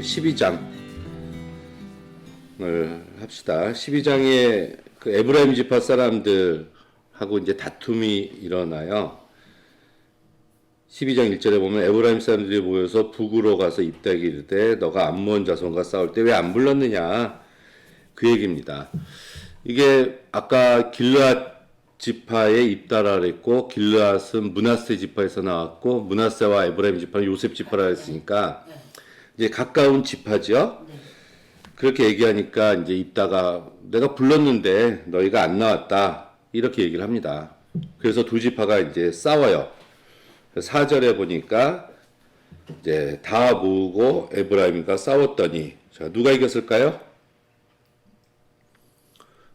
12장을 합시다. 12장에 그 에브라임 지파 사람들하고 이제 다툼이 일어나요. 12장 1절에 보면 에브라임 사람들이 모여서 북으로 가서 입다기 이르되 너가 암몬 자손과 싸울 때 왜 안 불렀느냐 그 얘기입니다. 이게 아까 길르앗 지파에 입다라 그랬고 길르앗은 므낫세 지파에서 나왔고 므낫세와 에브라임 지파는 요셉 지파라 했으니까 이제 가까운 지파죠. 그렇게 얘기하니까 이제 입다가 내가 불렀는데 너희가 안 나왔다 이렇게 얘기를 합니다. 그래서 두 지파가 이제 싸워요. 4절에 보니까 이제 다 모으고 에브라임과 싸웠더니 자 누가 이겼을까요?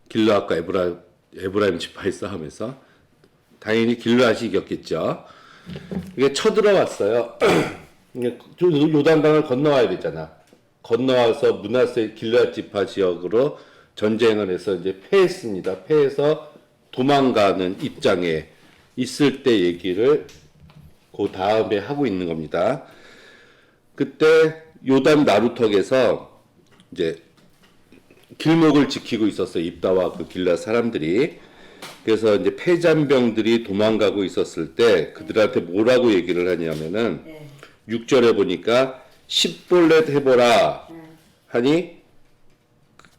길르앗과 에브라임 지파의 싸움에서 당연히 길르앗이 이겼겠죠. 이게 쳐들어왔어요. 요단강을 건너와야 되잖아. 건너와서 므낫세 길르앗 지파 지역으로 전쟁을 해서 이제 패했습니다. 패해서 도망가는 입장에 있을 때 얘기를 그 다음에 하고 있는 겁니다. 그때 요단 나루턱에서 이제 길목을 지키고 있었어요. 입다와 그 길르앗 사람들이. 그래서 이제 패잔병들이 도망가고 있었을 때 그들한테 뭐라고 얘기를 하냐면은 6절에 보니까 십볼렛 해보라 하니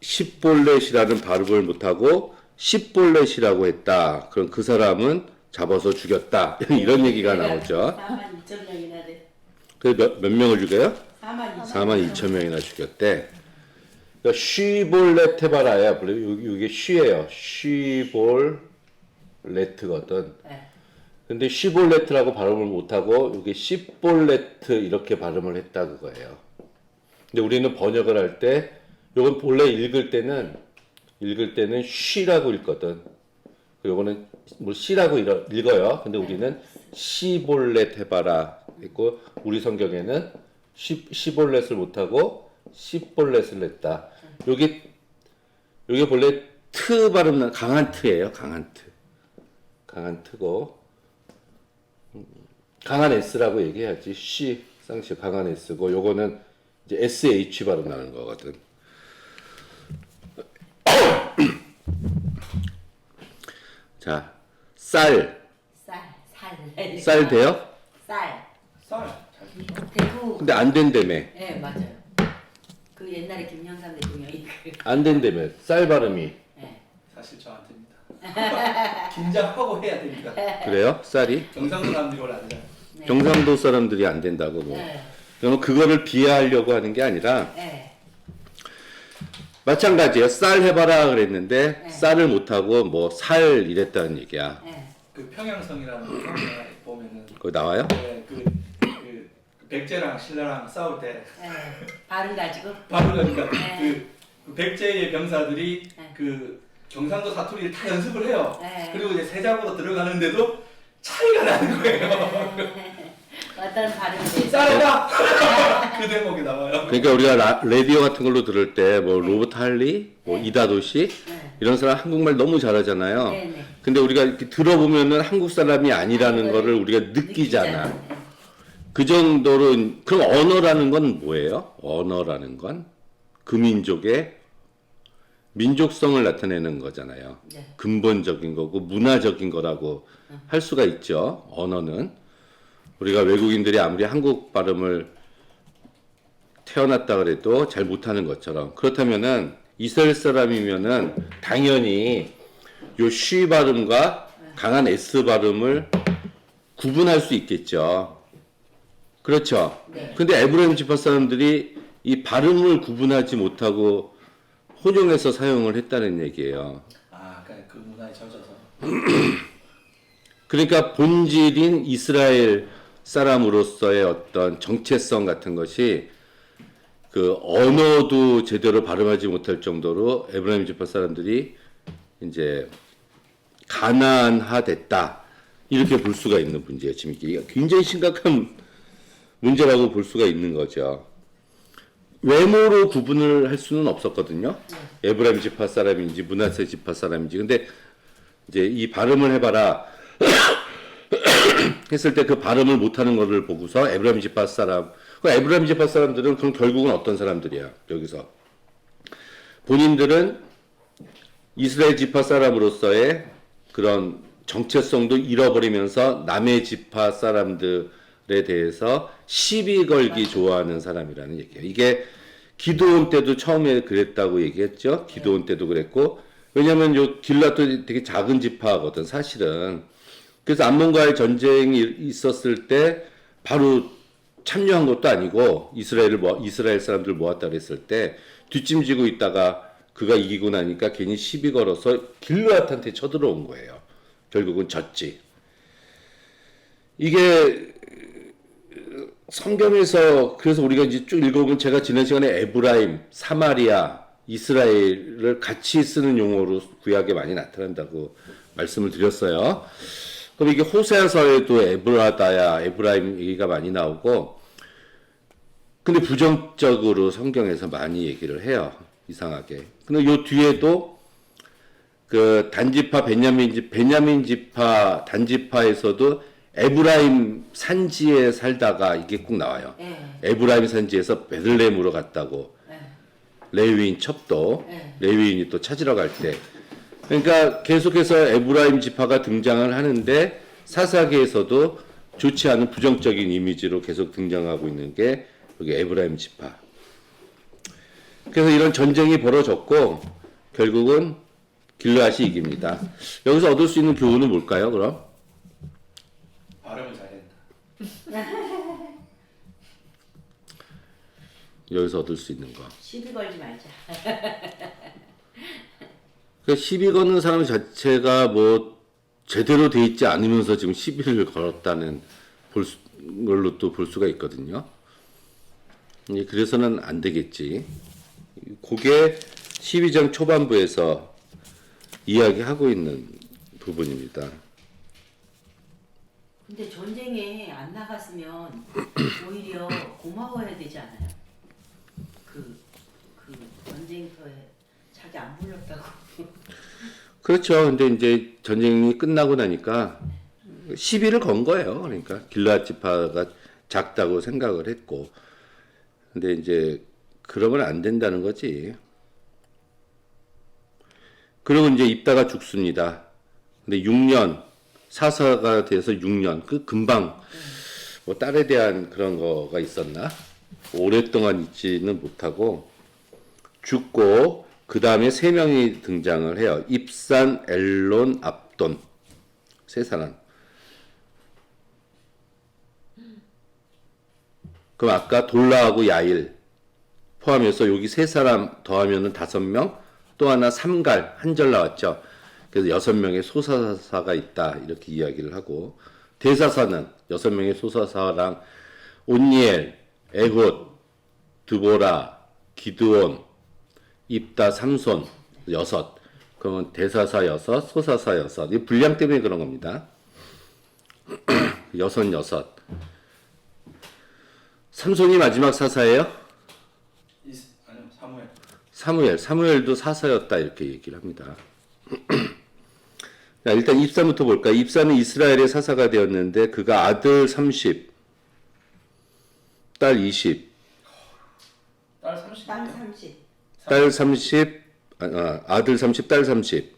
십볼렛이라는 발음을 못하고 십볼렛이라고 했다. 그럼 그 사람은 잡아서 죽였다. 이런 얘기가 나오죠. 42,000명이나 돼. 그래서 몇 명을 죽여요? 42,000명. 42,000명이나 죽였대. 그러니까 쉬볼렛 해봐라야. 이게 쉬예요. 쉬볼렛거든. 근데 쉬볼렛이라고 발음을 못하고 이게 십볼렛 이렇게 발음을 했다 그거예요. 근데 우리는 번역을 할 때 요건 본래 읽을 때는 쉬라고 읽거든. 요거는 뭐 시라고 읽어요. 근데 우리는 시볼렛 해봐라 했고 우리 성경에는 시볼렛을 못하고 십볼렛을 냈다. 요게 본래 트 발음 강한 트예요. 강한 트고 강한 S라고 얘기해야지. C 쌍시 강한 S고 요거는 이제 SH 발음 나는 거거든. 자, 쌀 돼요? 쌀. 쌀. 대구. 근데 안 된다며. 네, 맞아요. 그 옛날에 김영삼 대통령이 안 된다며. 쌀 발음이. 네. 사실 저 안 됩니다. 긴장하고 해야 됩니다. 그래요? 쌀이? 경상도 사람들이 원래 안 돼요. 네. 경상도 사람들이 안 된다고 뭐. 네. 그러면 그거를 비하하려고 하는 게 아니라 네. 마찬가지예요. 쌀 해봐라 그랬는데 네. 쌀을 못하고 뭐 살 이랬다는 얘기야. 네. 그 평양성이라는 영화에 보면은 거기 나와요? 네, 그 백제랑 신라랑 싸울 때 네. 발음 가지고. 바로 그러니까 네. 그 백제의 병사들이 네. 그 경상도 사투리를 다 연습을 해요. 네. 그리고 이제 세자보로 들어가는데도 차이가 나는 거예요. 어떤 발음이 돼서. 쌀이다! 그 대목이 나와요. 그러니까 우리가 라디오 같은 걸로 들을 때 뭐 로버트 할리, 뭐 네. 이다도시 네. 이런 사람 한국말 너무 잘하잖아요. 네, 네. 근데 우리가 이렇게 들어보면은 한국 사람이 아니라는 네. 거를 우리가 느끼잖아. 네. 그 정도로 그럼 언어라는 건 뭐예요? 언어라는 건 그 민족의 민족성을 나타내는 거잖아요. 네. 근본적인 거고 문화적인 거라고 할 수가 있죠. 언어는 우리가 외국인들이 아무리 한국 발음을 태어났다 그래도 잘 못하는 것처럼 그렇다면은 이스라엘 사람이면은 당연히 요 쉬 발음과 강한 S 발음을 구분할 수 있겠죠. 그렇죠. 네. 근데 에브라임 지파 사람들이 이 발음을 구분하지 못하고 혼용해서 사용을 했다는 얘기예요. 아, 그러니까 그 문화에 젖어서. 그러니까 본질인 이스라엘 사람으로서의 어떤 정체성 같은 것이 그 언어도 제대로 발음하지 못할 정도로 에브라임 지파 사람들이 이제 가난화됐다 이렇게 볼 수가 있는 문제예요. 지금 이게 굉장히 심각한 문제라고 볼 수가 있는 거죠. 외모로 구분을 할 수는 없었거든요. 에브라임 지파 사람인지 므낫세 지파 사람인지. 근데 이제 이 발음을 해봐라 했을 때 그 발음을 못하는 거를 보고서 에브라임 지파 사람 그 에브라임 지파 사람들은 그럼 결국은 어떤 사람들이야? 여기서 본인들은 이스라엘 지파 사람으로서의 그런 정체성도 잃어버리면서 남의 지파 사람들에 대해서 시비 걸기 좋아하는 사람이라는 얘기예요. 이게 기드온 때도 처음에 그랬다고 얘기했죠. 기드온 때도 그랬고, 왜냐면 요 길앗도 되게 작은 지파거든, 사실은. 그래서 암몬과의 전쟁이 있었을 때 바로 참여한 것도 아니고 이스라엘 사람들 모았다 그랬을 때 뒷짐지고 있다가 그가 이기고 나니까 괜히 시비 걸어서 길앗한테 쳐들어온 거예요. 결국은 졌지. 이게 성경에서 그래서 우리가 이제 쭉 읽어보면 제가 지난 시간에 에브라임, 사마리아, 이스라엘을 같이 쓰는 용어로 구약에 많이 나타난다고 말씀을 드렸어요. 그럼 이게 호세아서에도 에브라다야, 에브라임 얘기가 많이 나오고, 근데 부정적으로 성경에서 많이 얘기를 해요. 이상하게. 근데 요 뒤에도 그 단지파 베냐민 지파 단지파에서도 에브라임 산지에 살다가 이게 꼭 나와요. 에브라임 산지에서 베들레헴으로 갔다고. 레위인 첩도 레위인이 또 찾으러 갈 때. 그러니까 계속해서 에브라임 지파가 등장을 하는데 사사기에서도 좋지 않은 부정적인 이미지로 계속 등장하고 있는 게 여기 에브라임 지파. 그래서 이런 전쟁이 벌어졌고 결국은 길르앗이 이깁니다. 여기서 얻을 수 있는 교훈은 뭘까요? 그럼? 발음을 잘 된다. 여기서 얻을 수 있는 거. 시비 걸지 말자. 그 시비 거는 사람 자체가 뭐 제대로 돼 있지 않으면서 지금 시비를 걸었다는 걸로 또 볼 수가 있거든요. 그래서는 안 되겠지. 그게 12장 초반부에서 이야기하고 있는 부분입니다. 근데 전쟁에 안 나갔으면 오히려 고마워해야 되지 않아요? 그 전쟁터에 자기 안 불렀다고. 그렇죠. 근데 이제 전쟁이 끝나고 나니까 시비를 건 거예요. 그러니까 길르앗 지파가 작다고 생각을 했고, 근데 이제 그러면 안 된다는 거지. 그리고 이제 입다가 죽습니다. 근데 6년 사사가 돼서 6년 그 금방 뭐 딸에 대한 그런 거가 있었나? 오랫동안 있지는 못하고 죽고 그 다음에 세 명이 등장을 해요. 입산, 엘론, 압돈 세 사람. 그럼 아까 돌라하고 야일 포함해서 여기 세 사람 더하면은 5명, 또 하나 삼갈 한절 나왔죠. 그래서 6명의 소사사가 있다 이렇게 이야기를 하고, 대사사는 6명의 소사사랑 온니엘, 에훗, 드보라, 기드온, 입다, 삼손 6. 그러면 대사사 6, 소사사 6. 이 분량 때문에 그런 겁니다. 6. 삼손이 마지막 사사예요? 아니요, 사무엘도 사사였다 이렇게 얘기를 합니다. 자, 일단 입사부터 볼까요? 입사는 이스라엘의 사사가 되었는데 그가 아들 30, 딸 20, 딸 30. 땅 30. 딸 30, 아들 30, 딸 30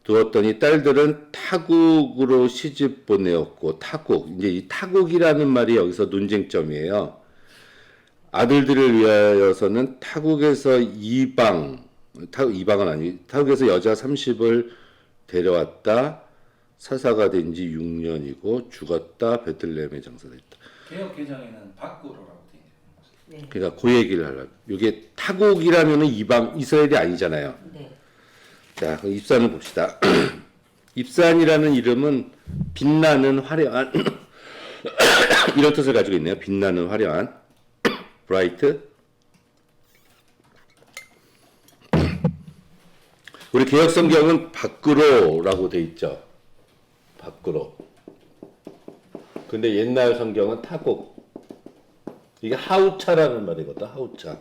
두었더니 딸들은 타국으로 시집 보내었고, 타국, 이제 이 타국이라는 말이 여기서 논쟁점이에요. 아들들을 위하여서는 타국에서 이방은 아니고 타국에서 여자 30을 데려왔다. 사사가 된 지 6년이고 죽었다. 베들레헴에 장사됐다. 개혁 개정에는 밖으로라고 돼 있는 거죠. 그러니까 그 얘기를 하려고. 이게 타국이라면은 이방 이스라엘이 아니잖아요. 네. 자, 그럼 입산을 봅시다. 입산이라는 이름은 빛나는 화려한 이런 뜻을 가지고 있네요. 빛나는 화려한 bright. 우리 개혁 성경은 밖으로라고 돼 있죠. 밖으로. 근데 옛날 성경은 타국. 이게 하우차라는 말이거든. 하우차.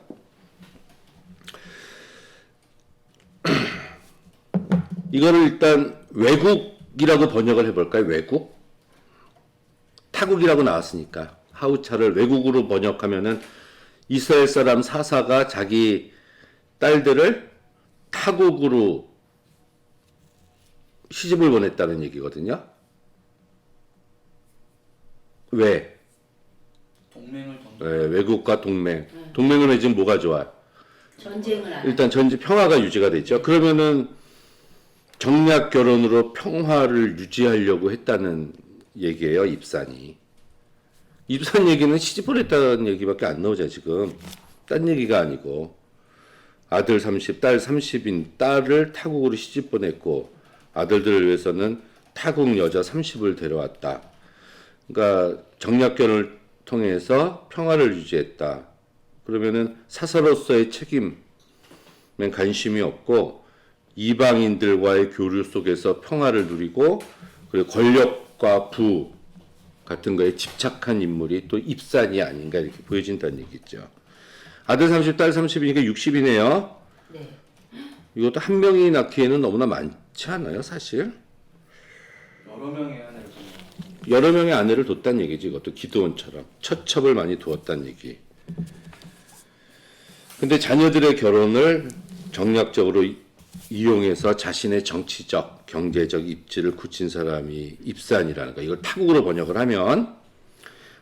이거를 일단 외국이라고 번역을 해볼까요? 외국? 타국이라고 나왔으니까 하우차를 외국으로 번역하면은 이스라엘 사람 사사가 자기 딸들을 타국으로 시집을 보냈다는 얘기거든요. 왜? 동맹을 외국과 동맹. 동맹을 맺으면 뭐가 좋아요? 전쟁을 안 일단 전제 평화가 유지가 됐죠. 그러면은 정략 결혼으로 평화를 유지하려고 했다는 얘기예요, 입산이. 입산 얘기는 시집 보냈다는 얘기밖에 안 나오죠, 지금. 딴 얘기가 아니고. 아들 30, 딸 30인 딸을 타국으로 시집 보냈고, 아들들을 위해서는 타국 여자 30을 데려왔다. 그러니까 정략 결혼을 통해서 평화를 유지했다. 그러면은 사사로서의 책임엔 관심이 없고, 이방인들과의 교류 속에서 평화를 누리고, 그리고 권력과 부 같은 거에 집착한 인물이 또 입산이 아닌가 이렇게 보여진다는 얘기죠. 아들 30, 딸 30이니까 60이네요. 네. 이것도 한 명이 낳기에는 너무나 많지 않아요, 사실? 여러 명의 아내를 여러 명의 아내를 뒀다는 얘기지, 이것도 기드온처럼. 처첩을 많이 두었다는 얘기. 근데 자녀들의 결혼을 정략적으로 이용해서 자신의 정치적, 경제적 입지를 굳힌 사람이 입산이라는 거. 이걸 타국으로 번역을 하면.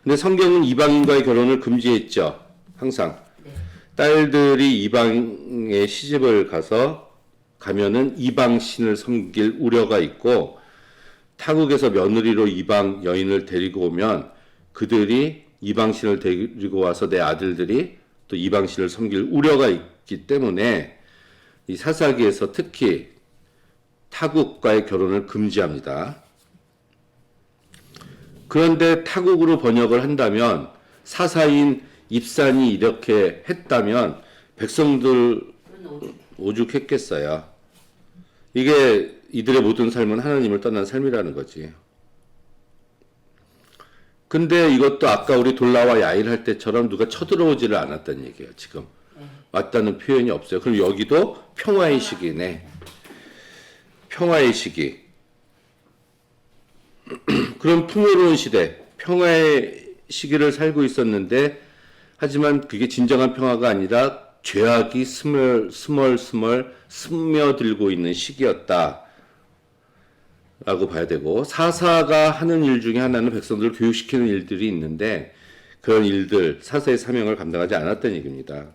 근데 성경은 이방인과의 결혼을 금지했죠. 항상. 네. 딸들이 이방에 시집을 가면은 이방 신을 섬길 우려가 있고, 타국에서 며느리로 이방 여인을 데리고 오면 그들이 이방 신을 데리고 와서 내 아들들이 또 이방 신을 섬길 우려가 있기 때문에 이 사사기에서 특히 타국과의 결혼을 금지합니다. 그런데 타국으로 번역을 한다면 사사인 입산이 이렇게 했다면 백성들 오죽했겠어요. 이게 이들의 모든 삶은 하나님을 떠난 삶이라는 거지. 근데 이것도 아까 우리 돌라와 야일 할 때처럼 누가 쳐들어오지를 않았다는 얘기예요. 지금 왔다는 표현이 없어요. 그럼 여기도 평화의 시기네. 평화의 시기. 그럼 풍요로운 시대, 평화의 시기를 살고 있었는데, 하지만 그게 진정한 평화가 아니라 죄악이 스멀스멀 스며들고 있는 시기였다 라고 봐야 되고, 사사가 하는 일 중에 하나는 백성들을 교육시키는 일들이 있는데 그런 일들, 사사의 사명을 감당하지 않았다는 얘기입니다.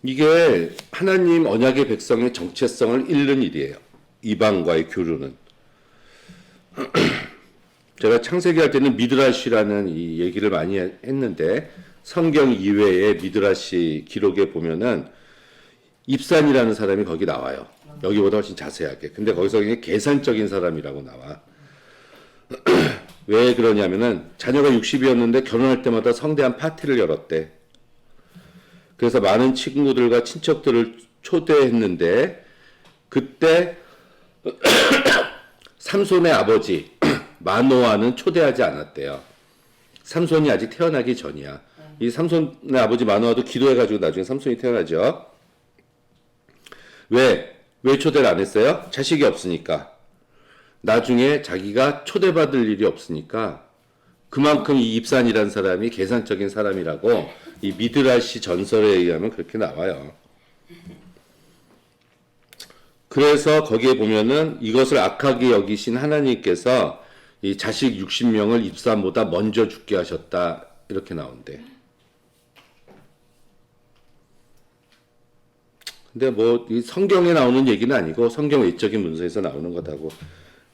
이게 하나님 언약의 백성의 정체성을 잃는 일이에요. 이방과의 교류는. 제가 창세기 할 때는 미드라시라는 이 얘기를 많이 했는데, 성경 이외에 미드라시 기록에 보면은 입산이라는 사람이 거기 나와요. 여기보다 훨씬 자세하게. 근데 거기서 그냥 계산적인 사람이라고 나와. 왜 그러냐면은 자녀가 60이었는데 결혼할 때마다 성대한 파티를 열었대. 그래서 많은 친구들과 친척들을 초대했는데, 그때 삼손의 아버지 마노아는 초대하지 않았대요. 삼손이 아직 태어나기 전이야. 이 삼손의 아버지 마노아도 기도해가지고 나중에 삼손이 태어나죠. 왜 초대를 안 했어요? 자식이 없으니까. 나중에 자기가 초대받을 일이 없으니까. 그만큼 이 입산이라는 사람이 계산적인 사람이라고 이 미드라시 전설에 의하면 그렇게 나와요. 그래서 거기에 보면은 이것을 악하게 여기신 하나님께서 이 자식 60명을 입산보다 먼저 죽게 하셨다 이렇게 나온대. 근데 뭐 이 성경에 나오는 얘기는 아니고 성경 외적인 문서에서 나오는 거다고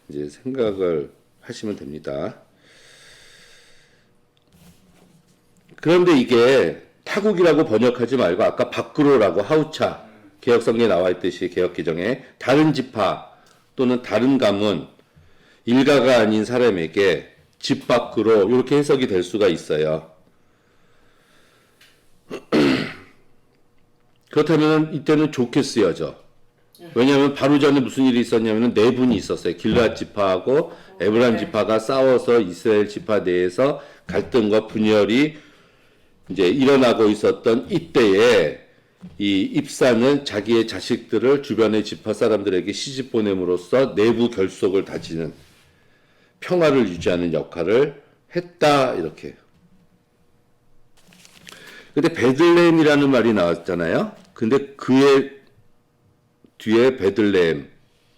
이제 생각을 하시면 됩니다. 그런데 이게 타국이라고 번역하지 말고 아까 밖으로라고 하우차 개혁성경에 나와 있듯이 개혁개정에 다른 지파 또는 다른 가문 일가가 아닌 사람에게 집 밖으로 이렇게 해석이 될 수가 있어요. 그렇다면 이때는 좋게 쓰여져. 왜냐하면 바로 전에 무슨 일이 있었냐면 네 분이 있었어요. 길르앗 지파하고 에브라임 지파가 싸워서 이스라엘 지파 내에서 갈등과 분열이 이제 일어나고 있었던 이때에 이 입사는 자기의 자식들을 주변의 지파 사람들에게 시집 보냄으로써 내부 결속을 다지는 평화를 유지하는 역할을 했다 이렇게. 근데 베들레헴이라는 말이 나왔잖아요. 근데 그의 뒤에 베들레헴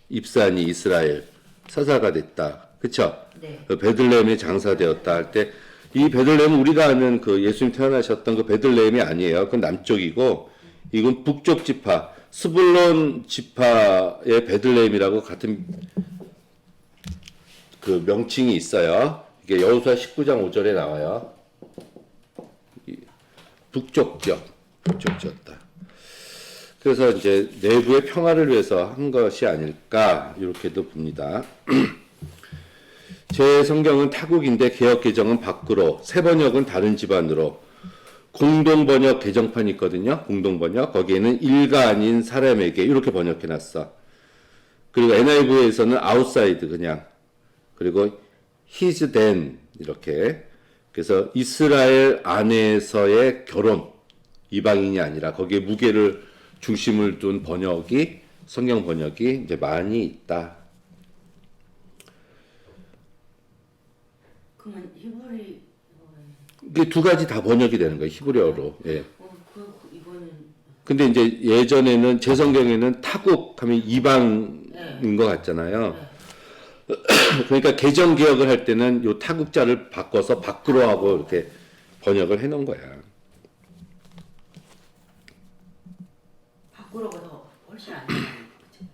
입산이 이스라엘 사사가 됐다. 그쵸? 네. 그 베들레헴에 장사되었다 할 때 이 베들레헴은 우리가 아는 그 예수님 태어나셨던 그 베들레헴이 아니에요. 그건 남쪽이고 이건 북쪽 지파 스불론 지파의 베들레헴이라고 같은 그 명칭이 있어요. 이게 여호수아 19장 5절에 나와요. 북쪽지었다. 그래서 이제 내부의 평화를 위해서 한 것이 아닐까 이렇게도 봅니다. 제 성경은 타국인데 개역 개정은 밖으로, 새 번역은 다른 집안으로, 공동 번역 개정판이 있거든요. 공동 번역 거기에는 일가 아닌 사람에게 이렇게 번역해 놨어. 그리고 NIV에서는 outside 그냥, 그리고 his then 이렇게. 그래서 이스라엘 안에서의 결혼, 이방인이 아니라 거기에 무게를 중심을 둔 번역이, 성경 번역이 이제 많이 있다. 그러면 히브리 이게 두 가지 다 번역이 되는 거예요. 히브리어로. 예. 이거는 근데 이제 예전에는 제 성경에는 타국하면 이방인 네. 것 같잖아요. 그러니까 개정 개혁을 할 때는 요 타국자를 바꿔서 밖으로 하고 이렇게 번역을 해놓은 거야. 밖으로가 더 훨씬 안전한 거죠.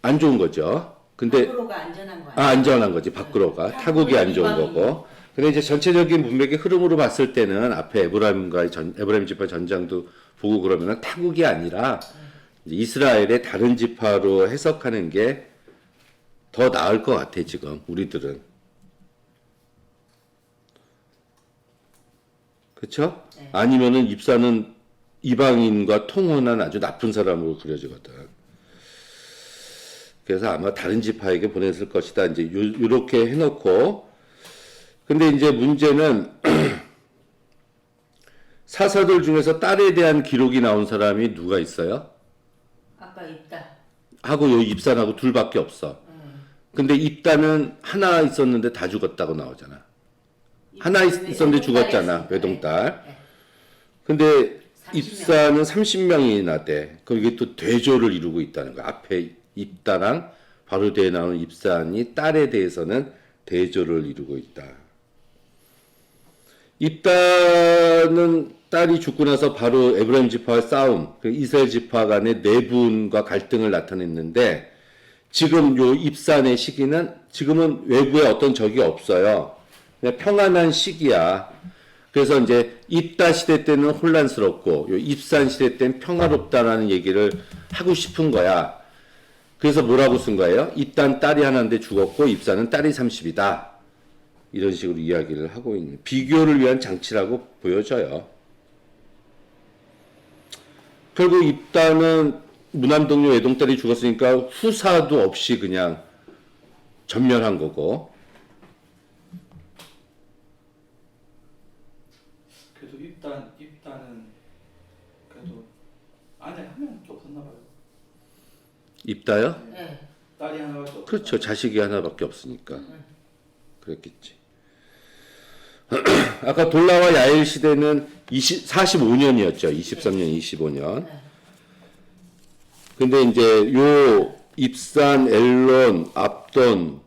안 좋은 거죠. 근데 밖으로가 안전한 거 아, 아니에요? 안전한 거지. 밖으로가 타국이 안 좋은 거고. 근데 이제 전체적인 문맥의 흐름으로 봤을 때는 앞에 에브라임 지파 전장도 보고 그러면은 타국이 아니라 이제 이스라엘의 다른 지파로 해석하는 게 더 나을 것 같아 지금 우리들은. 그렇죠? 네. 아니면은 입사는 이방인과 통혼한 아주 나쁜 사람으로 그려지거든. 그래서 아마 다른 지파에게 보냈을 것이다. 이제 요렇게 해놓고. 근데 이제 문제는 사사들 중에서 딸에 대한 기록이 나온 사람이 누가 있어요? 아까 있다. 하고 요 입산하고 둘밖에 없어. 근데 입단은 하나 있었는데 다 죽었다고 나오잖아. 하나 있었는데 죽었잖아. 외동딸. 네. 근데 30명. 입사는 30명이나 돼. 그럼 이게 또 대조를 이루고 있다는 거야. 앞에 입다랑 바로 뒤에 나오는 입산이 딸에 대해서는 대조를 이루고 있다. 입다는 딸이 죽고 나서 바로 에브라임 지파와 싸움, 이스라엘 지파 간의 내분과 갈등을 나타냈는데 지금 요 입산의 시기는 지금은 외부에 어떤 적이 없어요. 그냥 평안한 시기야. 그래서 이제 입다 시대 때는 혼란스럽고 요 입산 시대 때는 평화롭다라는 얘기를 하고 싶은 거야. 그래서 뭐라고 쓴 거예요? 입단 딸이 하나인데 죽었고 입산은 딸이 30이다. 이런 식으로 이야기를 하고 있는 비교를 위한 장치라고 보여져요. 결국 입단은 무남동료 외동딸이 죽었으니까 후사도 없이 그냥 전멸한 거고. 그래도 입단은 그래도 아내 한 명밖에 없었나 봐요. 입다요? 네. 딸이 하나밖에 없어. 그렇죠. 자식이 하나밖에 없으니까. 그랬겠지. 아까 돌라와 야일 시대는 45년이었죠. 23년, 25년. 근데 이제 요 입산, 엘론, 압돈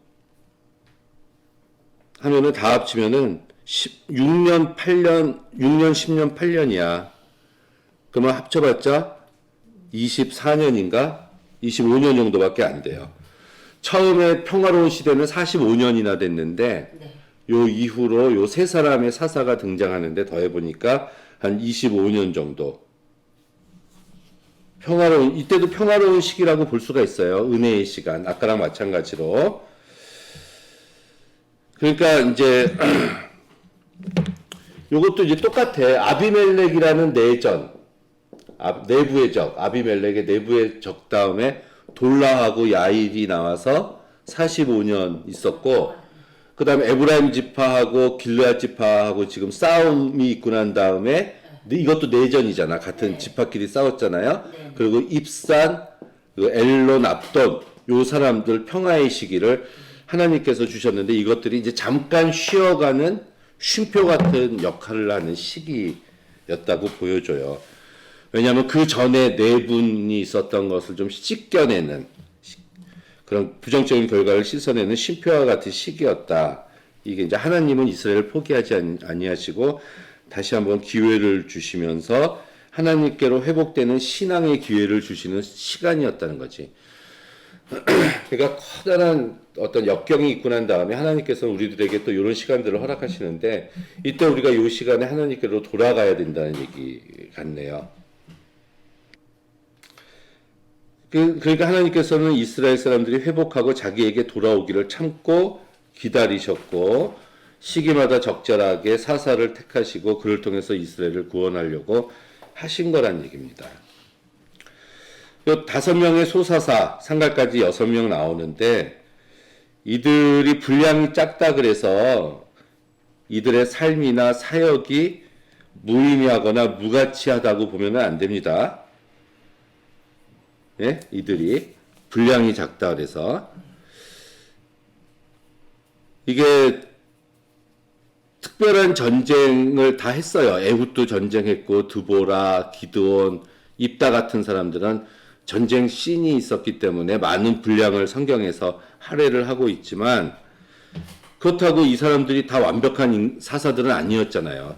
하면은 다 합치면은 6년, 10년, 8년이야. 그러면 합쳐봤자 24년인가? 25년 정도밖에 안 돼요. 처음에 평화로운 시대는 45년이나 됐는데 네. 요 이후로 요 세 사람의 사사가 등장하는데 더해보니까 한 25년 정도. 이때도 평화로운 시기라고 볼 수가 있어요. 은혜의 시간. 아까랑 마찬가지로. 그러니까 이제 요것도 이제 똑같아. 아비멜렉이라는 내전. 내부의 적. 아비멜렉의 내부의 적 다음에 돌라하고 야일이 나와서 45년 있었고, 그 다음에 에브라임 지파하고 길르앗 지파하고 지금 싸움이 있고 난 다음에 이것도 내전이잖아. 같은 지파끼리 싸웠잖아요. 그리고 입산, 엘론, 압돈 요 사람들 평화의 시기를 하나님께서 주셨는데 이것들이 이제 잠깐 쉬어가는 쉼표 같은 역할을 하는 시기였다고 보여줘요. 왜냐하면 그 전에 네 분이 있었던 것을 좀 씻겨내는 그런 부정적인 결과를 씻어내는 쉼표와 같은 시기였다. 이게 이제 하나님은 이스라엘을 포기하지 아니하시고 다시 한번 기회를 주시면서 하나님께로 회복되는 신앙의 기회를 주시는 시간이었다는 거지. 그러니까 커다란 어떤 역경이 있고 난 다음에 하나님께서는 우리들에게 또 이런 시간들을 허락하시는데 이때 우리가 이 시간에 하나님께로 돌아가야 된다는 얘기 같네요. 그러니까 하나님께서는 이스라엘 사람들이 회복하고 자기에게 돌아오기를 참고 기다리셨고 시기마다 적절하게 사사를 택하시고 그를 통해서 이스라엘을 구원하려고 하신 거란 얘기입니다. 요 5명의 소사사, 상갈까지 6명 나오는데 이들이 분량이 작다 그래서 이들의 삶이나 사역이 무의미하거나 무가치하다고 보면 안 됩니다. 예? 이들이 분량이 작다 그래서 이게 특별한 전쟁을 다 했어요. 에훗도 전쟁했고 드보라, 기드온, 입다 같은 사람들은 전쟁 씬이 있었기 때문에 많은 분량을 성경에서 할애를 하고 있지만 그렇다고 이 사람들이 다 완벽한 사사들은 아니었잖아요.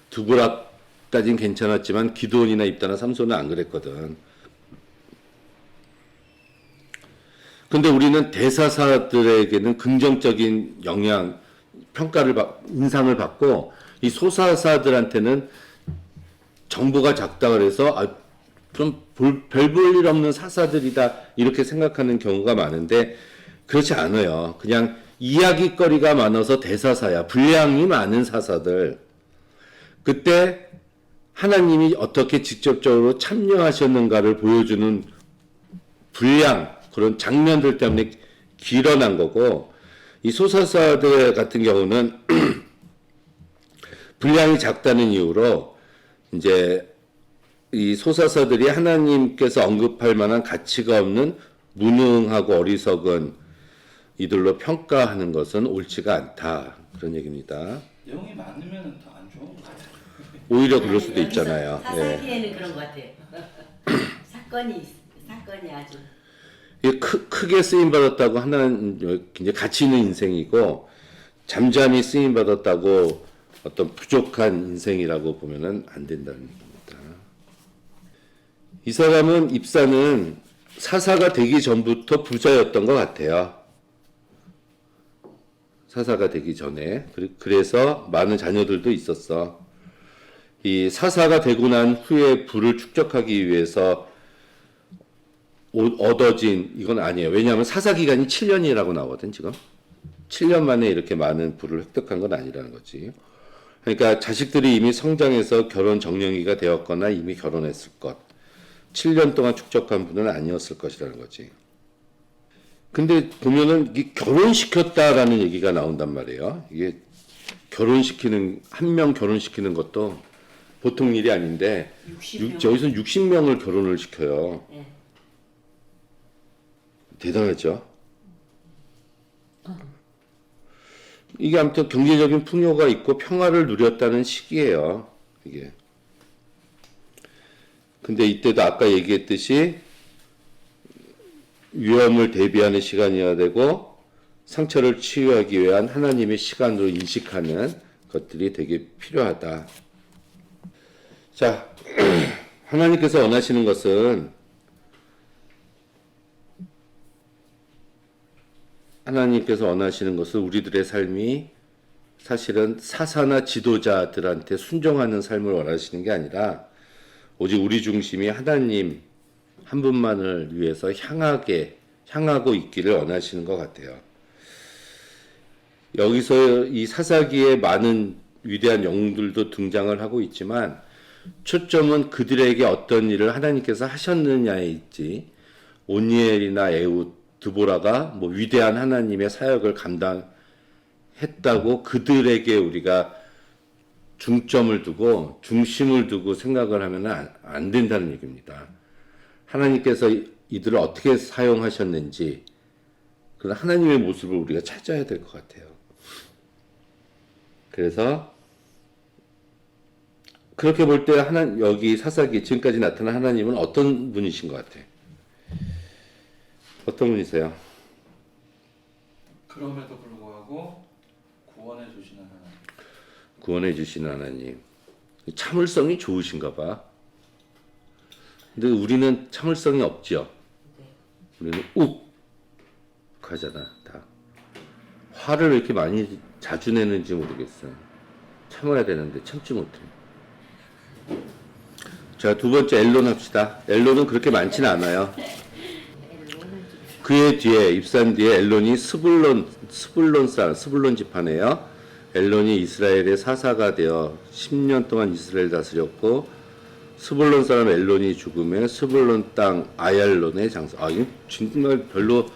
드보라까지는 괜찮았지만 기드온이나 입다나 삼손은 안 그랬거든. 근데 우리는 대사사들에게는 긍정적인 영향, 인상을 받고 이 소사사들한테는 정보가 작다 그래서 좀 별 볼 일 없는 사사들이다 이렇게 생각하는 경우가 많은데 그렇지 않아요. 그냥 이야기거리가 많아서 대사사야. 분량이 많은 사사들. 그때 하나님이 어떻게 직접적으로 참여하셨는가를 보여주는 분량, 그런 장면들 때문에 길어난 거고 이 소사사들 같은 경우는 분량이 작다는 이유로 이제 이 소사사들이 하나님께서 언급할 만한 가치가 없는 무능하고 어리석은 이들로 평가하는 것은 옳지가 않다. 그런 얘기입니다. 내용이 많으면 더 안 좋은 거 같아요. 오히려 그럴 수도 있잖아요. 사사기에는 그런 것 같아요. 사건이 아주 이게 크게 쓰임 받았다고 하나는 굉장히 가치 있는 인생이고 잠잠히 쓰임 받았다고 어떤 부족한 인생이라고 보면은 안 된다는 얘기입니다. 이 사람은 입사는 사사가 되기 전부터 부자였던 것 같아요. 사사가 되기 전에. 그래서 많은 자녀들도 있었어. 이 사사가 되고 난 후에 부를 축적하기 위해서 얻어진 이건 아니에요. 왜냐하면 사사 기간이 7년이라고 나오거든 지금. 7년 만에 이렇게 많은 부를 획득한 건 아니라는 거지. 그러니까 자식들이 이미 성장해서 결혼 정령이가 되었거나 이미 결혼했을 것. 7년 동안 축적한 분은 아니었을 것이라는 거지. 근데 보면은 이게 결혼시켰다라는 얘기가 나온단 말이에요. 이게 한 명 결혼시키는 것도 보통 일이 아닌데 60명. 저기서 60명을 결혼을 시켜요. 네. 대단하죠. 이게 아무튼 경제적인 풍요가 있고 평화를 누렸다는 시기예요. 이게. 근데 이때도 아까 얘기했듯이 위험을 대비하는 시간이어야 되고 상처를 치유하기 위한 하나님의 시간으로 인식하는 것들이 되게 필요하다. 자, 하나님께서 원하시는 것은 우리들의 삶이 사실은 사사나 지도자들한테 순종하는 삶을 원하시는 게 아니라 오직 우리 중심이 하나님 한 분만을 위해서 향하고 있기를 원하시는 것 같아요. 여기서 이 사사기에 많은 위대한 영웅들도 등장을 하고 있지만 초점은 그들에게 어떤 일을 하나님께서 하셨느냐에 있지. 오니엘이나 에훗, 드보라가 위대한 하나님의 사역을 감당했다고 그들에게 우리가 중점을 두고 중심을 두고 생각을 하면 안 된다는 얘기입니다. 하나님께서 이들을 어떻게 사용하셨는지 그런 하나님의 모습을 우리가 찾아야 될 것 같아요. 그래서 그렇게 볼 때 여기 사사기 지금까지 나타난 하나님은 어떤 분이신 것 같아요? 어떤 분이세요? 그럼에도 불구하고 구원해 주시는 하나님. 구원해 주시는 하나님. 참을성이 좋으신가 봐. 근데 우리는 참을성이 없죠. 우리는 욱 하잖아. 다. 화를 왜 이렇게 많이 자주 내는지 모르겠어요. 참아야 되는데 참지 못해. 자, 두 번째 엘론 합시다. 엘론은 그렇게 많지는 않아요. 그의 뒤에 입산 뒤에 엘론이 스불론 지파네요. 엘론이 이스라엘의 사사가 되어 10년 동안 이스라엘 다스렸고 스불론 사람 엘론이 죽음에 스불론 땅 아얄론의 장사. 아, 이거 정말 별로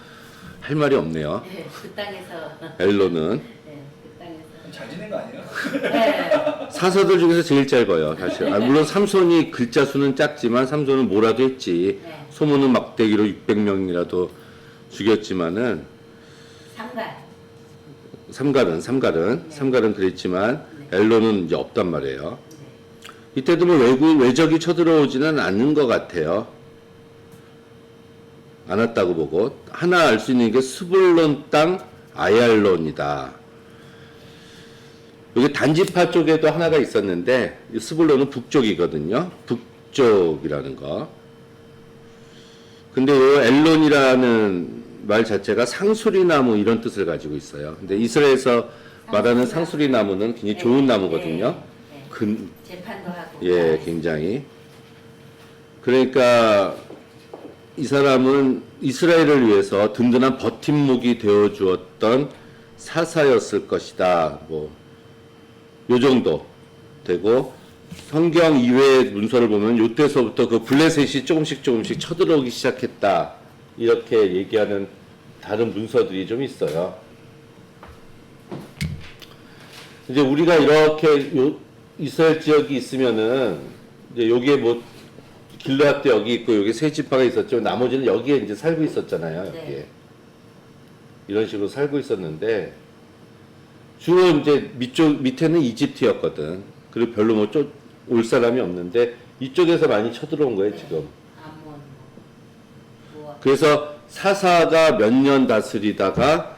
할 말이 없네요. 네, 그 땅에서. 엘론은 네, 그 땅에서. 잘 지낸 거 아니에요? 네. 사서들 중에서 제일 짧아요, 사실. 물론 삼손이 글자 수는 작지만 삼손은 뭐라도 했지. 네. 소문은 막대기로 600명이라도 죽였지만은 삼갈은 그랬지만 엘론은 이제 없단 말이에요. 이때도 뭐 외적이 쳐들어오지는 않는 것 같아요. 않았다고 보고 하나 알 수 있는 게 스불론 땅 아얄론이다. 여기 단지파 쪽에도 하나가 있었는데 스불론은 북쪽이거든요. 북쪽이라는 거. 근데 이 엘론이라는 말 자체가 상수리나무 이런 뜻을 가지고 있어요. 근데 이스라엘에서 말하는 상수리나무는 굉장히 좋은 나무거든요. 재판도 하고. 예, 굉장히. 그러니까 이 사람은 이스라엘을 위해서 든든한 버팀목이 되어 주었던 사사였을 것이다. 뭐 요 정도 되고 성경 이외의 문서를 보면 요때서부터 그 블레셋이 조금씩 쳐들어오기 시작했다. 이렇게 얘기하는 다른 문서들이 좀 있어요. 이제 우리가 이렇게 이스라엘 지역이 있으면은 이제 여기에 뭐 길르앗도 여기 있고 여기 세 지파가 있었죠. 나머지는 여기에 이제 살고 있었잖아요. 여기에. 네. 이런 식으로 살고 있었는데 주로 이제 밑에는 이집트였거든. 그리고 별로 뭐 올 사람이 없는데 이쪽에서 많이 쳐들어온 거예요, 지금. 암몬, 모압. 그래서 사사가 몇 년 다스리다가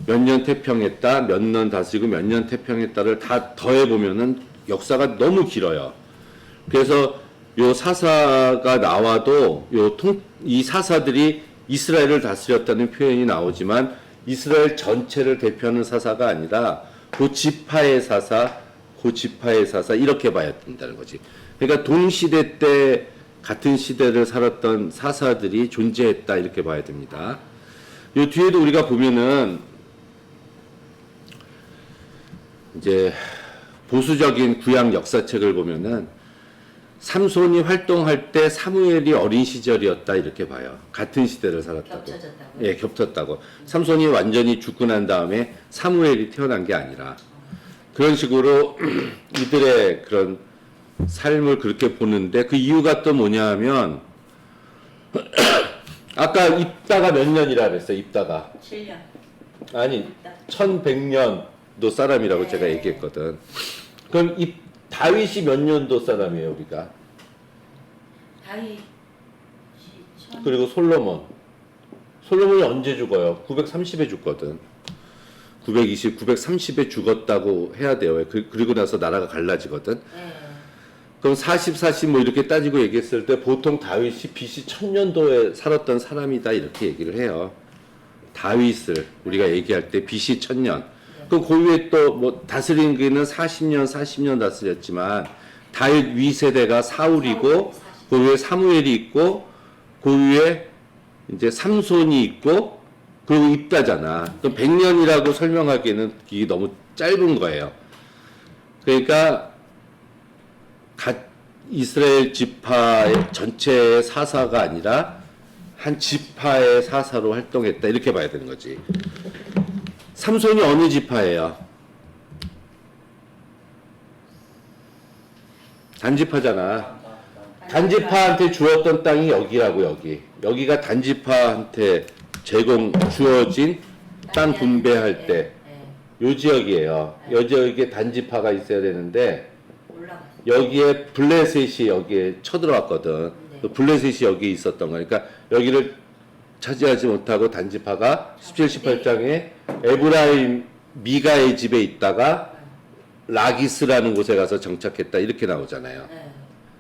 몇 년 태평했다, 몇 년 다스리고 몇 년 태평했다를 다 더해 보면은 역사가 너무 길어요. 그래서 요 사사가 나와도 이 사사들이 이스라엘을 다스렸다는 표현이 나오지만 이스라엘 전체를 대표하는 사사가 아니라 그 지파의 사사 이렇게 봐야 된다는 거지. 그러니까 동시대 때 같은 시대를 살았던 사사들이 존재했다 이렇게 봐야 됩니다. 요 뒤에도 우리가 보면은 이제 보수적인 구약 역사책을 보면은 삼손이 활동할 때 사무엘이 어린 시절이었다 이렇게 봐요. 같은 시대를 살았다고. 겹쳐졌다고. 예, 겹쳤다고. 삼손이 완전히 죽고 난 다음에 사무엘이 태어난 게 아니라 그런 식으로 이들의 그런 삶을 그렇게 보는데 그 이유가 또 뭐냐 하면 아까 입다가 몇 년이라 그랬어요. 입다가 7년. 아니 1100년도 사람이라고 네. 제가 얘기했거든. 그럼 다윗이 몇 년도 사람이에요 우리가? 다윗. 그리고 솔로몬이 언제 죽어요? 930에 죽거든. 930에 죽었다고 해야 돼요. 그리고 나서 나라가 갈라지거든. 네. 그럼 40 뭐 이렇게 따지고 얘기했을 때 보통 다윗이 BC 1000년도에 살았던 사람이다 이렇게 얘기를 해요. 다윗을 우리가 얘기할 때 BC 1000년. 그럼 그 위에 또 뭐 다스린 게는 40년 다스렸지만 다윗 위 세대가 사울이고 그 위에 사무엘이 있고 그 위에 이제 삼손이 있고 그리고 입다잖아. 그럼 100년이라고 설명하기에는 이게 너무 짧은 거예요. 그러니까 이스라엘 지파의 전체의 사사가 아니라 한 지파의 사사로 활동했다 이렇게 봐야 되는 거지. 삼손이 어느 지파예요? 단지파잖아. 단지파한테 주었던 땅이 여기라고 여기가 단지파한테 주어진 땅 분배할 때 예. 요 지역이에요. 요 지역에 단지파가 있어야 되는데 올라갔어. 여기에 블레셋이 여기에 쳐들어왔거든. 네. 그 블레셋이 여기 있었던 거니까 여기를 차지하지 못하고 단지파가 17, 18장에 에브라임 미가의 집에 있다가 라기스라는 곳에 가서 정착했다 이렇게 나오잖아요. 예.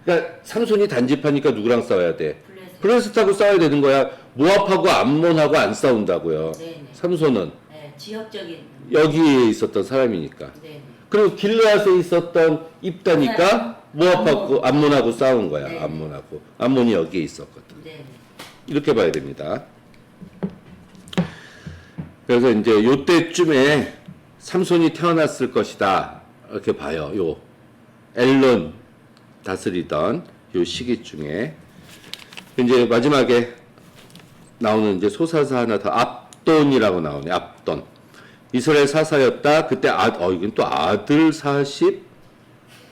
그러니까 삼손이 단지파니까 누구랑 싸워야 돼? 블레셋. 블레셋하고 싸워야 되는 거야. 모압하고 암몬하고 안 싸운다고요. 네네. 삼손은 예. 지역적인. 여기에 있었던 사람이니까. 네네. 그리고 길르앗에 있었던 입다니까 모압하고 암몬하고 싸운 거야. 네. 암몬하고 암몬이 여기에 있었거든. 네네. 이렇게 봐야 됩니다. 그래서 이제 요때쯤에 삼손이 태어났을 것이다 이렇게 봐요. 요 엘론 다스리던 요 시기쯤에 이제 마지막에 나오는 이제 소사사 하나 더 압돈이라고 나오네. 압돈. 이스라엘 사사였다. 그때 이건 또 아들 40,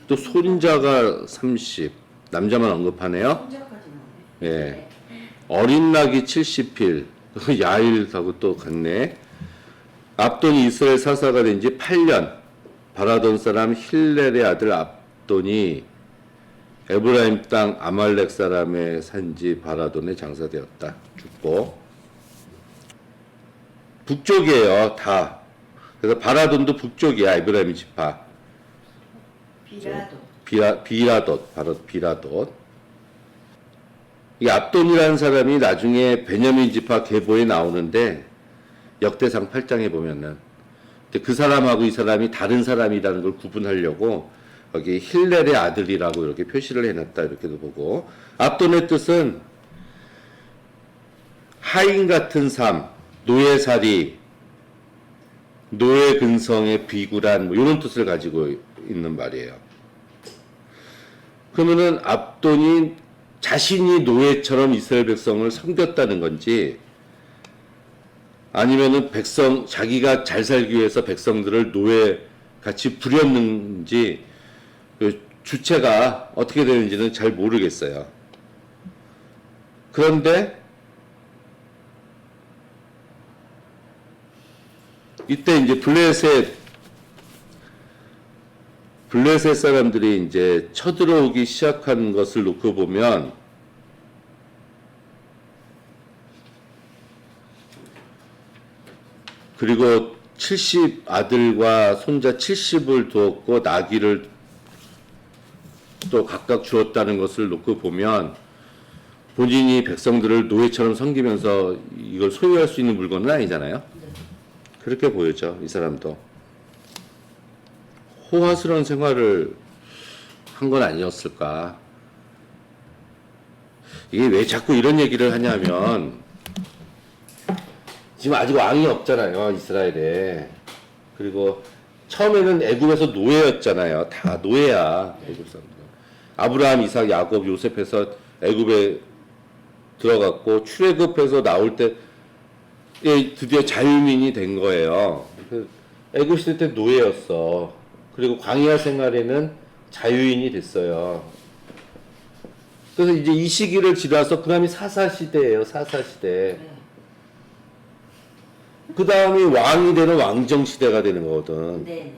또 손자가 30. 남자만 언급하네요. 혼자까지 나오네. 예. 어린 낙이 70필. 야일하고 또 같네. 압돈이 이스라엘 사사가 된 지 8년. 바라돈 사람 힐렐의 아들 압돈이 에브라임 땅 아말렉 사람의 산지 바라돈에 장사되었다. 죽고. 북쪽이에요, 다. 그래서 바라돈도 북쪽이야, 에브라임 지파. 비라도. 비라돗. 이 압돈이라는 사람이 나중에 베냐민 지파 계보에 나오는데 역대상 8장에 보면은 근데 그 사람하고 이 사람이 다른 사람이라는 걸 구분하려고 여기 힐렐의 아들이라고 이렇게 표시를 해놨다 이렇게도 보고 압돈의 뜻은 하인 같은 삶, 노예살이, 노예 근성의 비굴한 뭐 이런 뜻을 가지고 있는 말이에요. 그러면은 압돈이 자신이 노예처럼 이스라엘 백성을 섬겼다는 건지 아니면은 자기가 잘 살기 위해서 백성들을 노예 같이 부렸는지 그 주체가 어떻게 되는지는 잘 모르겠어요. 그런데 이때 이제 블레셋 사람들이 이제 쳐들어오기 시작한 것을 놓고 보면 그리고 70 아들과 손자 70을 두었고 나귀를 또 각각 주었다는 것을 놓고 보면 본인이 백성들을 노예처럼 섬기면서 이걸 소유할 수 있는 물건은 아니잖아요. 그렇게 보여져 이 사람도. 호화스러운 생활을 한 건 아니었을까. 이게 왜 자꾸 이런 얘기를 하냐면 지금 아직 왕이 없잖아요 이스라엘에. 그리고 처음에는 애굽에서 노예였잖아요. 다 노예야 애굽 사람들. 아브라함, 이삭, 야곱, 요셉해서 애굽에 들어갔고 출애굽해서 나올 때 드디어 자유민이 된 거예요. 애굽 시대 때 노예였어. 그리고 광야 생활에는 자유인이 됐어요. 그래서 이제 이 시기를 지나서 그 다음이 사사시대예요. 사사시대. 그 다음이 왕이 되는 왕정시대가 되는 거거든. 네네.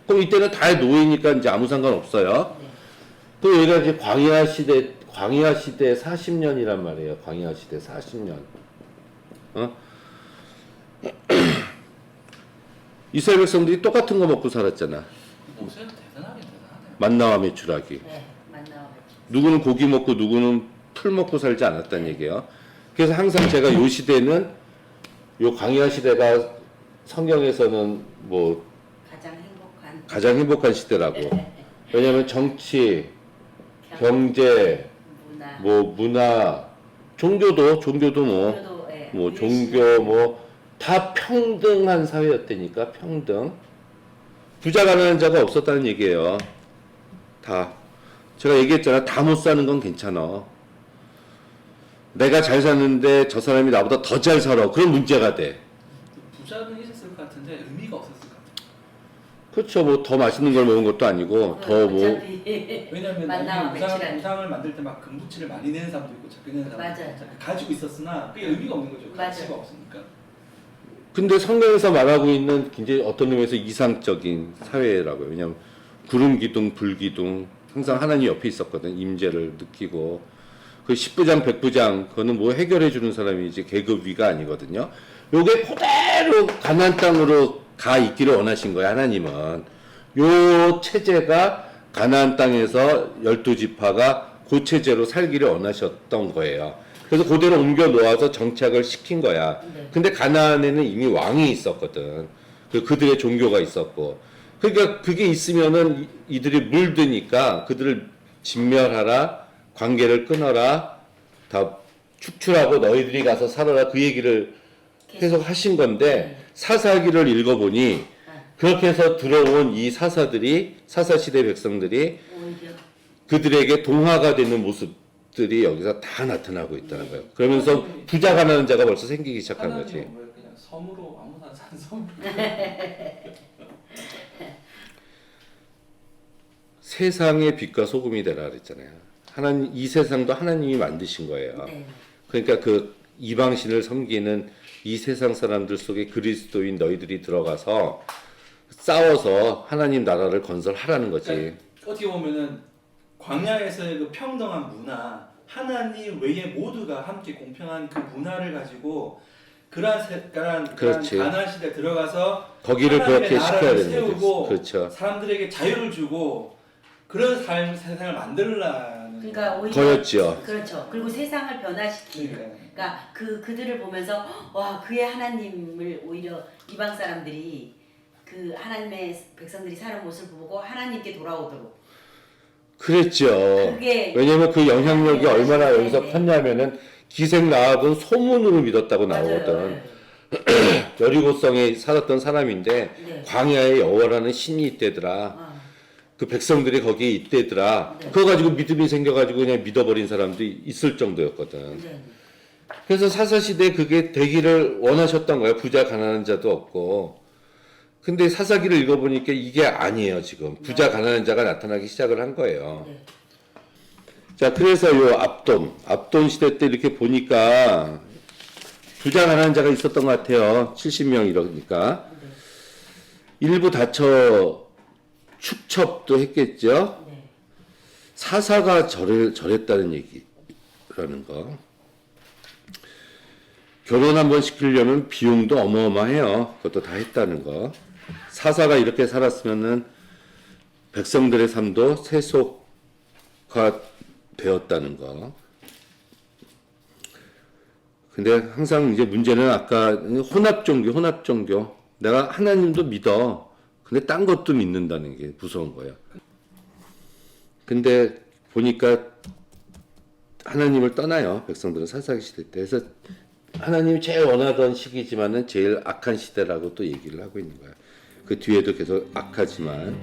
그럼 이때는 다 노예니까 이제 아무 상관없어요. 네. 또 여기가 이제 광야 시대 40년이란 말이에요. 광야 시대 40년. 이스라엘 백성들이 똑같은 거 먹고 살았잖아. 목소리는 대단하네. 만나와 메추라기. 네. 만나와. 누구는 고기 먹고 누구는 풀 먹고 살지 않았다는 얘기예요. 그래서 항상 제가 요 시대는 요 광야 시대가 성경에서는 뭐 가장 행복한 시대라고. 왜냐하면 정치, 경제, 문화, 종교도 종교 다 평등한 사회였다니까. 평등. 부자 가난한 자가 없었다는 얘기예요. 다. 제가 얘기했잖아. 다 못 사는 건 괜찮아. 내가 잘 사는데 저 사람이 나보다 더 잘 살아. 그런 문제가 돼. 부자는 있었을 것 같은데 의미가 없었을 것 같아요. 그렇죠. 뭐 더 맛있는 걸 먹은 것도 아니고 더 뭐 어차피 왜냐면 만나면 이게 며칠 안 우상을 만들 때 막 금붙이를 많이 내는 사람도 있고 작게 내는 사람도 맞아요. 있고 가지고 있었으나 그게 의미가 없는 거죠. 맞아요. 가치가 없으니까. 근데 성경에서 말하고 있는 굉장히 어떤 의미에서 이상적인 사회라고요. 왜냐하면 구름 기둥, 불 기둥 항상 하나님 옆에 있었거든. 임재를 느끼고 그 10부장, 100부장 그거는 뭐 해결해 주는 사람이지 계급 위가 아니거든요. 요게 그대로 가나안 땅으로 가 있기를 원하신 거예요. 하나님은 요 체제가 가나안 땅에서 12지파가 그 체제로 살기를 원하셨던 거예요. 그래서 그대로 옮겨 놓아서 정착을 시킨 거야. 네. 근데 가나안에는 이미 왕이 있었거든. 그들의 종교가 있었고. 그러니까 그게 있으면은 이들이 물드니까 그들을 진멸하라, 관계를 끊어라, 다 축출하고 너희들이 가서 살아라 그 얘기를 계속 하신 건데 사사기를 읽어보니 그렇게 해서 들어온 이 사사들이 사사시대 백성들이 오히려 그들에게 동화가 되는 모습들이 여기서 다 나타나고 있다는 거예요. 그러면서 부자 가난한 자가 벌써 생기기 시작한 거지. 하나님은 왜 그냥 섬으로 아무나 산 섬으로 세상의 빛과 소금이 되라 그랬잖아요. 하나님 이 세상도 하나님이 만드신 거예요. 네. 그러니까 그 이방신을 섬기는 이 세상 사람들 속에 그리스도인 너희들이 들어가서 싸워서 하나님 나라를 건설하라는 거지. 그러니까 어떻게 보면은 광야에서의 그 평등한 문화, 하나님 외에 모두가 함께 공평한 그 문화를 가지고 그러한 그렇지. 가나안 시대에 들어가서 거기를 하나님의 그렇게 시켜야 나라를 되는 거지. 세우고 그렇죠. 사람들에게 자유를 주고 그런 세상을 만들라는 그러니까 오히려 거였죠. 그렇죠. 그리고 세상을 변화시키는. 그러니까요. 그러니까 그들을 보면서 와 그의 하나님을 오히려 이방 사람들이 그 하나님의 백성들이 사는 모습을 보고 하나님께 돌아오도록. 그랬죠. 그게 왜냐면 그 영향력이 얼마나 네, 여기서 네. 컸냐면은 기생 라합은 소문으로 믿었다고 나오거든. 맞아요. 여리고성에 살았던 사람인데 네. 광야에 여호와라는 신이 있대더라. 어. 그 백성들이 거기에 있대더라. 네. 그거 가지고 믿음이 생겨가지고 그냥 믿어버린 사람들이 있을 정도였거든. 네. 그래서 사사시대에 그게 되기를 원하셨던 거예요. 부자 가난한 자도 없고. 근데 사사기를 읽어보니까 이게 아니에요, 지금. 부자 가난한 자가 나타나기 시작을 한 거예요. 네. 자, 그래서 요 압돈 시대 때 이렇게 보니까 부자 가난한 자가 있었던 것 같아요. 70명 이러니까. 일부 다쳐 축첩도 했겠죠. 네. 사사가 절했다는 얘기라는 거. 결혼 한번 시키려면 비용도 어마어마해요. 그것도 다 했다는 거. 사사가 이렇게 살았으면은 백성들의 삶도 세속화 되었다는 거. 근데 항상 이제 문제는 아까 혼합 종교. 내가 하나님도 믿어. 근데 딴 것도 믿는다는 게 무서운 거예요. 근데 보니까 하나님을 떠나요. 백성들은 사사기 시대 때. 그래서 하나님이 제일 원하던 시기지만은 제일 악한 시대라고 또 얘기를 하고 있는 거야. 그 뒤에도 계속 악하지만